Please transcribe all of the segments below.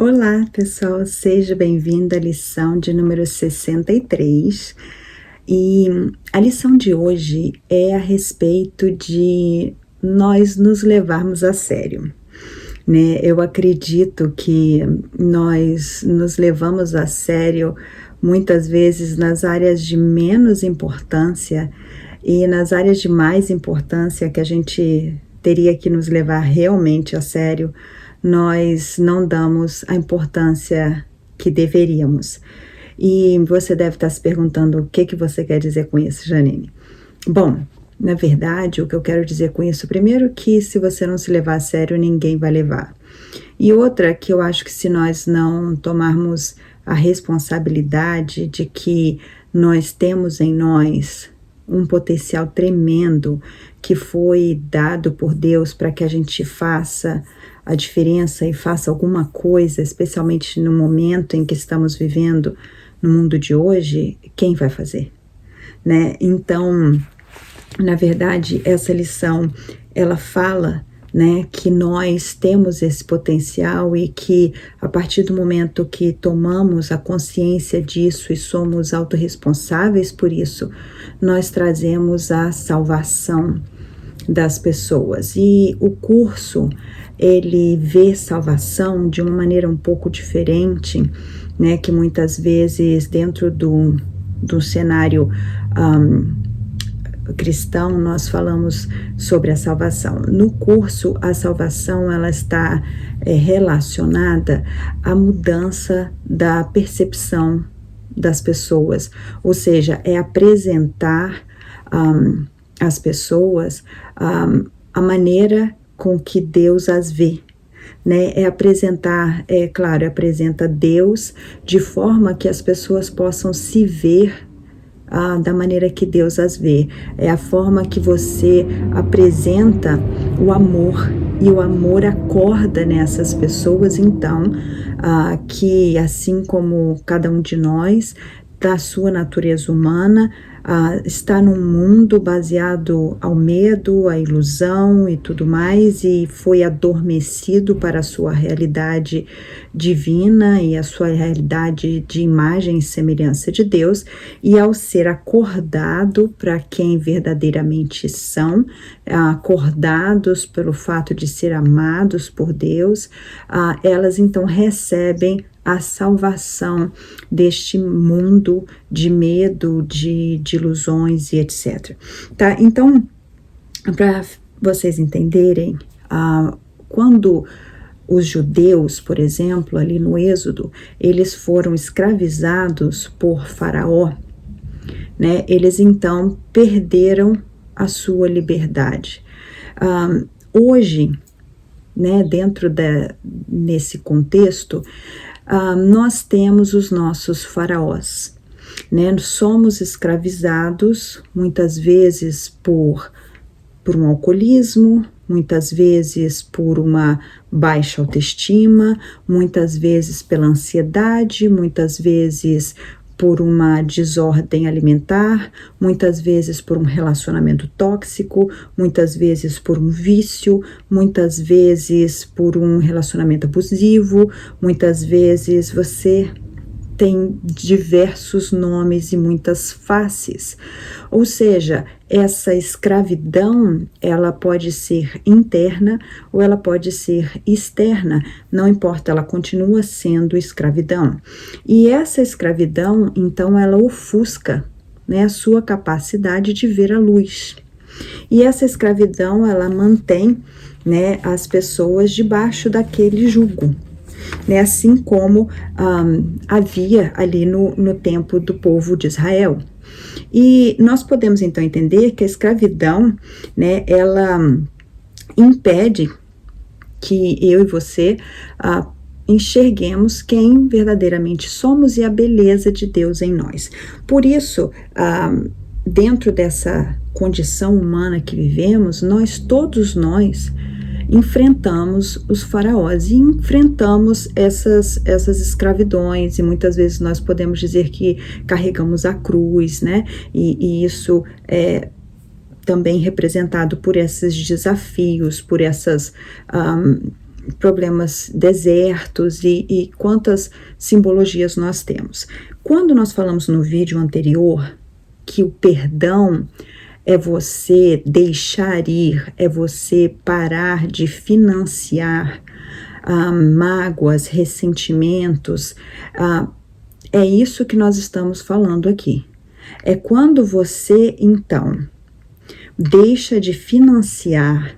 Olá, pessoal, seja bem-vindo à lição de número 63. E a lição de hoje é a respeito de nós nos levarmos a sério, né? Eu acredito que nós nos levamos a sério muitas vezes nas áreas de menos importância e nas áreas de mais importância que a gente teria que nos levar realmente a sério, nós não damos a importância que deveríamos. E você deve estar se perguntando o que você quer dizer com isso, Janine. Bom, na verdade, o que eu quero dizer com isso, primeiro que se você não se levar a sério, ninguém vai levar. E outra que eu acho que se nós não tomarmos a responsabilidade de que nós temos em nós um potencial tremendo que foi dado por Deus para que a gente faça a diferença e faça alguma coisa, especialmente no momento em que estamos vivendo no mundo de hoje, quem vai fazer, né? Então, na verdade, essa lição, ela fala, né, que nós temos esse potencial e que a partir do momento que tomamos a consciência disso e somos autorresponsáveis por isso, nós trazemos a salvação das pessoas. E o curso, ele vê salvação de uma maneira um pouco diferente, né, que muitas vezes dentro do cenário cristão nós falamos sobre a salvação. No curso, a salvação ela está relacionada à mudança da percepção das pessoas, ou seja, é apresentar às pessoas a maneira com que Deus as vê, né? É apresentar, apresenta Deus de forma que as pessoas possam se ver da maneira que Deus as vê. É a forma que você apresenta o amor, e o amor acorda nessas pessoas, então, que assim como cada um de nós, da sua natureza humana, está num mundo baseado ao medo, à ilusão e tudo mais, e foi adormecido para a sua realidade divina e a sua realidade de imagem e semelhança de Deus, e ao ser acordado para quem verdadeiramente são, acordados pelo fato de ser amados por Deus, elas então recebem a salvação deste mundo de medo, de ilusões e etc. Tá? Então, para vocês entenderem, quando os judeus, por exemplo, ali no Êxodo, eles foram escravizados por Faraó, né? Eles então perderam a sua liberdade. Hoje, né, nesse contexto, nós temos os nossos faraós, né? Somos escravizados muitas vezes por um alcoolismo, muitas vezes por uma baixa autoestima, muitas vezes pela ansiedade, muitas vezes por uma desordem alimentar, muitas vezes por um relacionamento tóxico, muitas vezes por um vício, muitas vezes por um relacionamento abusivo, muitas vezes você tem diversos nomes e muitas faces. Ou seja, essa escravidão, ela pode ser interna ou ela pode ser externa, não importa, ela continua sendo escravidão. E essa escravidão, então, ela ofusca, né, a sua capacidade de ver a luz. E essa escravidão, ela mantém, né, as pessoas debaixo daquele jugo, né, assim como havia ali no tempo do povo de Israel. E nós podemos então entender que a escravidão, né, ela impede que eu e você enxerguemos quem verdadeiramente somos e a beleza de Deus em nós. Por isso, dentro dessa condição humana que vivemos, todos nós enfrentamos os faraós e enfrentamos essas escravidões, e muitas vezes nós podemos dizer que carregamos a cruz, né? E isso é também representado por esses desafios, por essas problemas, desertos e quantas simbologias nós temos. Quando nós falamos no vídeo anterior que o perdão é você deixar ir, é você parar de financiar mágoas, ressentimentos, é isso que nós estamos falando aqui. É quando você, então, deixa de financiar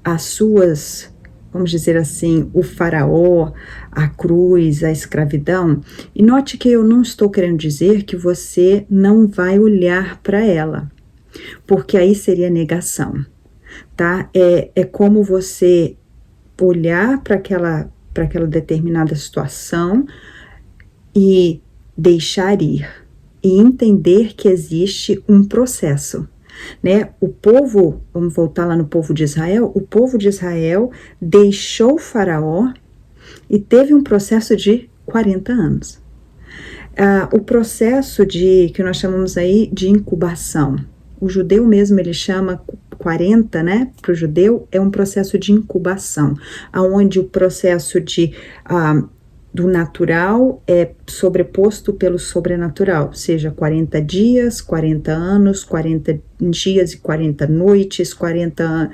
as suas, vamos dizer assim, o faraó, a cruz, a escravidão. E note que eu não estou querendo dizer que você não vai olhar para ela, porque aí seria negação, tá? É como você olhar para aquela determinada situação e deixar ir, e entender que existe um processo. Né? O povo, vamos voltar lá no povo de Israel, o povo de Israel deixou o faraó e teve um processo de 40 anos. O processo que nós chamamos aí de incubação. O judeu mesmo, ele chama 40, né? Para o judeu é um processo de incubação, onde o processo do natural é sobreposto pelo sobrenatural, seja 40 dias, 40 anos, 40 dias e 40 noites, 40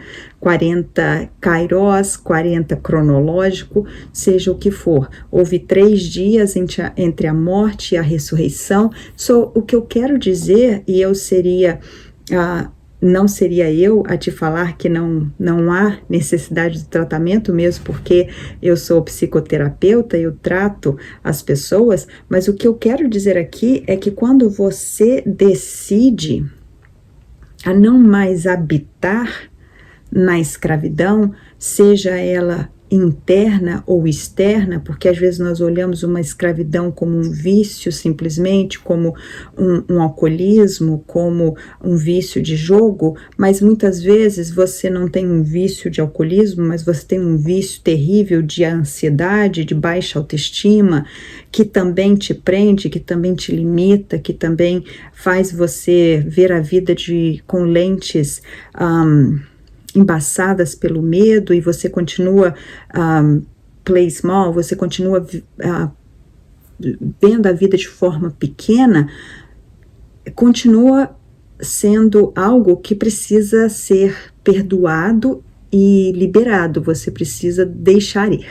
kairós, 40 cronológico, seja o que for. Houve 3 dias entre a morte e a ressurreição. O que eu quero dizer, e eu seria... não seria eu a te falar que não há necessidade de tratamento, mesmo porque eu sou psicoterapeuta, eu trato as pessoas, mas o que eu quero dizer aqui é que quando você decide a não mais habitar na escravidão, seja ela interna ou externa, porque às vezes nós olhamos uma escravidão como um vício simplesmente, como um alcoolismo, como um vício de jogo, mas muitas vezes você não tem um vício de alcoolismo, mas você tem um vício terrível de ansiedade, de baixa autoestima, que também te prende, que também te limita, que também faz você ver a vida com lentes embaçadas pelo medo, e você continua play small, você continua vendo a vida de forma pequena, continua sendo algo que precisa ser perdoado e liberado, você precisa deixar ir,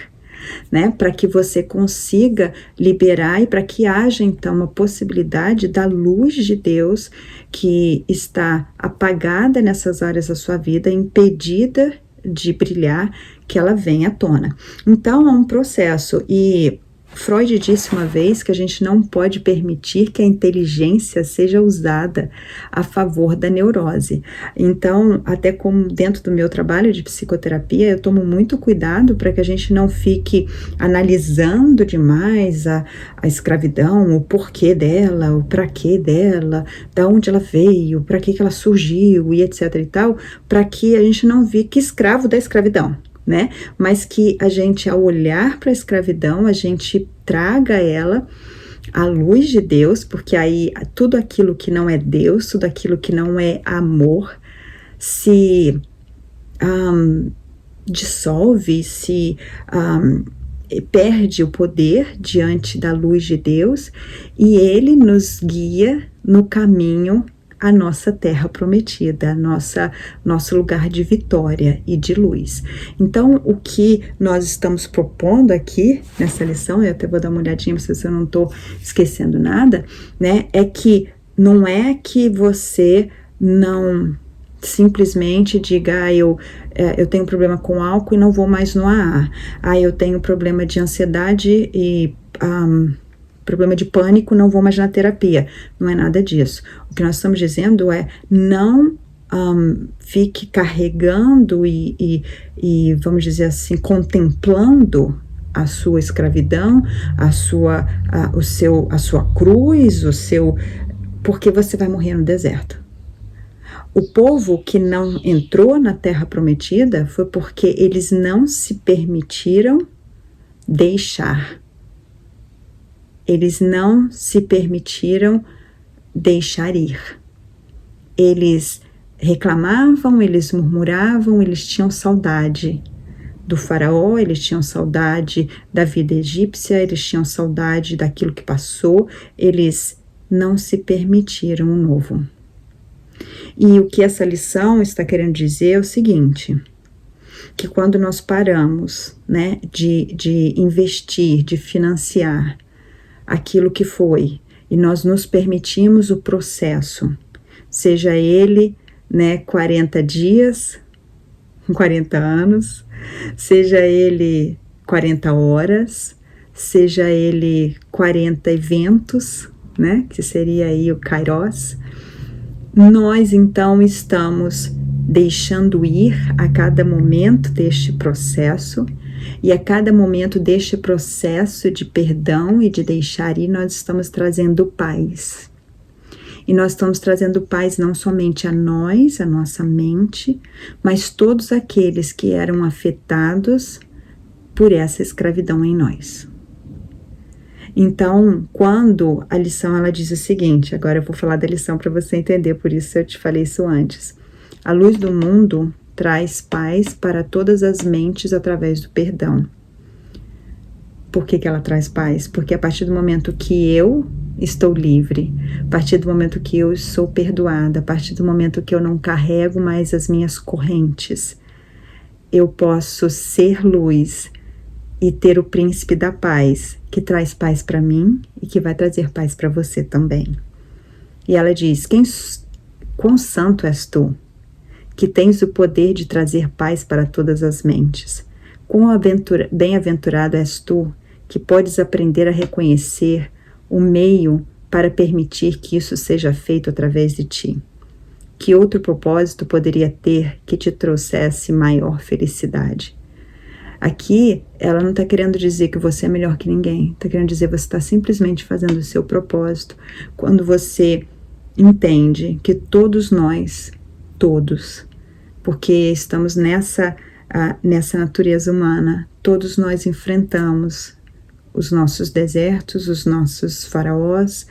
né, para que você consiga liberar e para que haja então uma possibilidade da luz de Deus que está apagada nessas áreas da sua vida, impedida de brilhar, que ela venha à tona. Então é um processo, e Freud disse uma vez que a gente não pode permitir que a inteligência seja usada a favor da neurose. Então, até como dentro do meu trabalho de psicoterapia, eu tomo muito cuidado para que a gente não fique analisando demais a escravidão, o porquê dela, o para quê dela, da onde ela veio, para que ela surgiu e etc e tal, para que a gente não fique escravo da escravidão, né? Mas que a gente, ao olhar para a escravidão, a gente traga ela à luz de Deus, porque aí tudo aquilo que não é Deus, tudo aquilo que não é amor, se dissolve, se perde o poder diante da luz de Deus, e Ele nos guia no caminho a nossa terra prometida, nosso lugar de vitória e de luz. Então, o que nós estamos propondo aqui nessa lição, eu até vou dar uma olhadinha para ver se eu não estou esquecendo nada, né? É que não é que você não simplesmente diga, eu tenho problema com álcool e não vou mais no AA. Eu tenho problema de ansiedade e problema de pânico, não vou mais na terapia. Não é nada disso. O que nós estamos dizendo é não fique carregando e vamos dizer assim, contemplando a sua escravidão, a sua cruz, porque você vai morrer no deserto. O povo que não entrou na terra prometida foi porque eles não se permitiram deixar. Eles não se permitiram deixar ir. Eles reclamavam, eles murmuravam, eles tinham saudade do faraó, eles tinham saudade da vida egípcia, eles tinham saudade daquilo que passou, eles não se permitiram o novo. E o que essa lição está querendo dizer é o seguinte, que quando nós paramos, né, de investir, de financiar aquilo que foi, e nós nos permitimos o processo, seja ele, né, 40 dias, 40 anos, seja ele 40 horas, seja ele 40 eventos, né, que seria aí o Kairos, nós então estamos deixando ir a cada momento deste processo, e a cada momento deste processo de perdão e de deixar ir, nós estamos trazendo paz. E nós estamos trazendo paz não somente a nós, a nossa mente, mas todos aqueles que eram afetados por essa escravidão em nós. Então, quando a lição ela diz o seguinte, agora eu vou falar da lição para você entender, por isso eu te falei isso antes. A luz do mundo traz paz para todas as mentes através do perdão. Por que ela traz paz? Porque a partir do momento que eu estou livre, a partir do momento que eu sou perdoada, a partir do momento que eu não carrego mais as minhas correntes, eu posso ser luz e ter o príncipe da paz, que traz paz para mim e que vai trazer paz para você também. E ela diz, quão santo és tu, que tens o poder de trazer paz para todas as mentes. Quão bem-aventurado és tu, que podes aprender a reconhecer o meio para permitir que isso seja feito através de ti. Que outro propósito poderia ter que te trouxesse maior felicidade? Aqui, ela não está querendo dizer que você é melhor que ninguém, está querendo dizer que você está simplesmente fazendo o seu propósito. Quando você entende que todos nós, todos, porque estamos nessa natureza humana, todos nós enfrentamos os nossos desertos, os nossos faraós,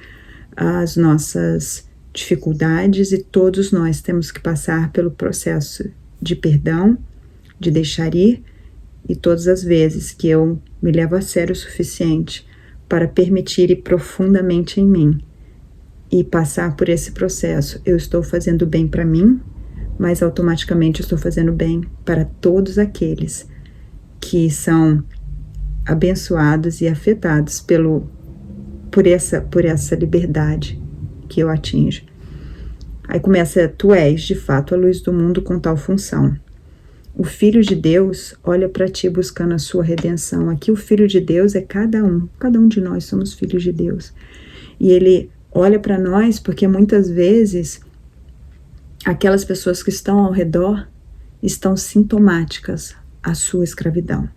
as nossas dificuldades, e todos nós temos que passar pelo processo de perdão, de deixar ir, e todas as vezes que eu me levo a sério o suficiente para permitir ir profundamente em mim e passar por esse processo, eu estou fazendo bem para mim, mas automaticamente eu estou fazendo bem para todos aqueles que são abençoados e afetados por essa liberdade que eu atinjo. Aí começa, tu és de fato a luz do mundo com tal função. O Filho de Deus olha para ti buscando a sua redenção. Aqui o Filho de Deus é cada um de nós somos filhos de Deus. E ele olha para nós porque muitas vezes aquelas pessoas que estão ao redor estão sintomáticas à sua escravidão.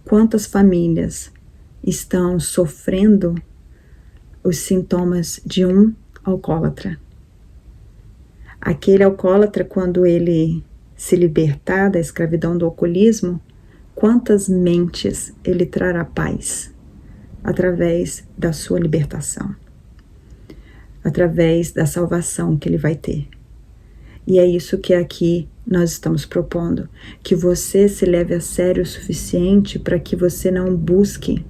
Quantas famílias estão sofrendo os sintomas de um alcoólatra? Aquele alcoólatra, quando ele se libertar da escravidão do alcoolismo, quantas mentes ele trará paz através da sua libertação, através da salvação que ele vai ter. E é isso que aqui nós estamos propondo, que você se leve a sério o suficiente para que você não busque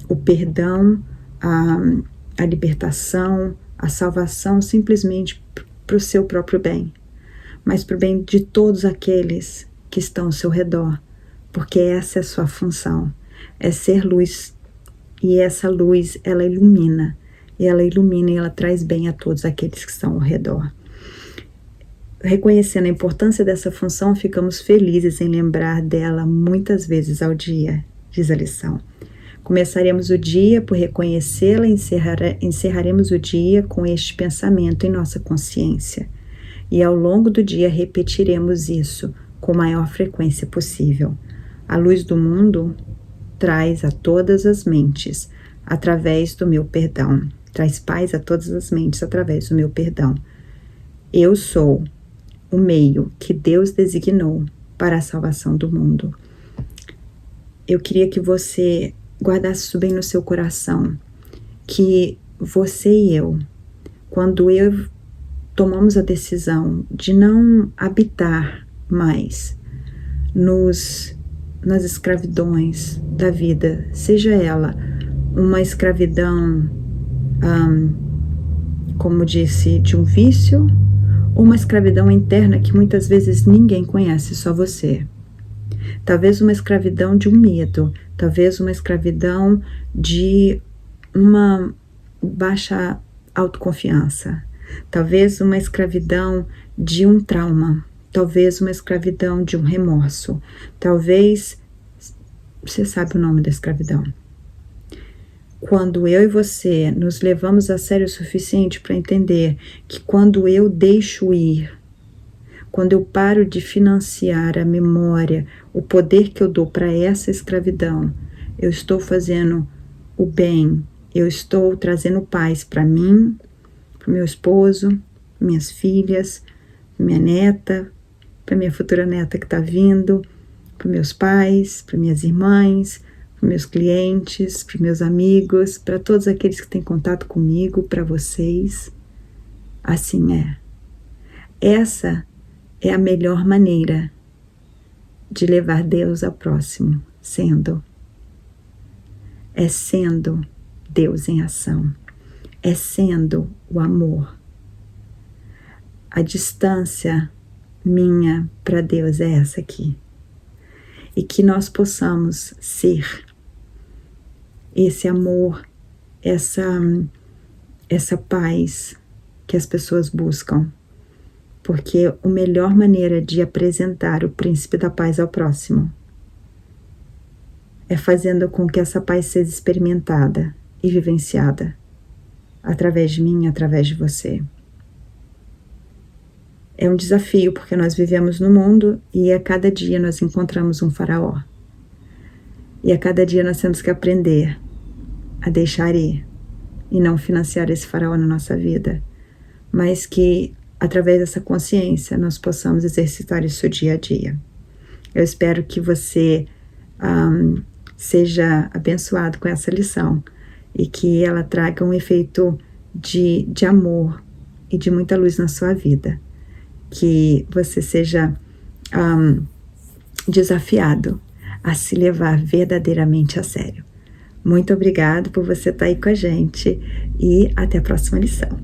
o perdão, a libertação, a salvação simplesmente para o seu próprio bem, mas para o bem de todos aqueles que estão ao seu redor, porque essa é a sua função, é ser luz, e essa luz, ela ilumina e ela traz bem a todos aqueles que estão ao redor. Reconhecendo a importância dessa função, ficamos felizes em lembrar dela muitas vezes ao dia, diz a lição. Começaremos o dia por reconhecê-la e encerraremos o dia com este pensamento em nossa consciência. E ao longo do dia repetiremos isso com a maior frequência possível. A luz do mundo traz a todas as mentes através do meu perdão. Traz paz a todas as mentes através do meu perdão. Eu sou o meio que Deus designou para a salvação do mundo. Eu queria que você guardasse isso bem no seu coração, que você e eu, quando tomamos a decisão de não habitar mais nas escravidões da vida, seja ela uma escravidão, como disse, de um vício, ou uma escravidão interna que muitas vezes ninguém conhece, só você. Talvez uma escravidão de um medo, talvez uma escravidão de uma baixa autoconfiança, talvez uma escravidão de um trauma, talvez uma escravidão de um remorso, talvez, você sabe o nome da escravidão. Quando eu e você nos levamos a sério o suficiente para entender que quando eu deixo ir, quando eu paro de financiar a memória, o poder que eu dou para essa escravidão, eu estou fazendo o bem, eu estou trazendo paz para mim, para o meu esposo, minhas filhas, minha neta, para minha futura neta que está vindo, para meus pais, para minhas irmãs, para meus clientes, para meus amigos, para todos aqueles que têm contato comigo, para vocês. Assim é. Essa é a melhor maneira de levar Deus ao próximo, sendo Deus em ação, é sendo o amor. A distância minha para Deus é essa aqui. E que nós possamos ser esse amor, essa paz que as pessoas buscam. Porque a melhor maneira de apresentar o príncipe da paz ao próximo é fazendo com que essa paz seja experimentada e vivenciada através de mim, através de você. É um desafio porque nós vivemos no mundo e a cada dia nós encontramos um faraó. E a cada dia nós temos que aprender a deixar ir e não financiar esse faraó na nossa vida, mas que através dessa consciência nós possamos exercitar isso dia a dia. Eu espero que você seja abençoado com essa lição e que ela traga um efeito de amor e de muita luz na sua vida. Que você seja desafiado a se levar verdadeiramente a sério. Muito obrigado por você estar aí com a gente e até a próxima lição.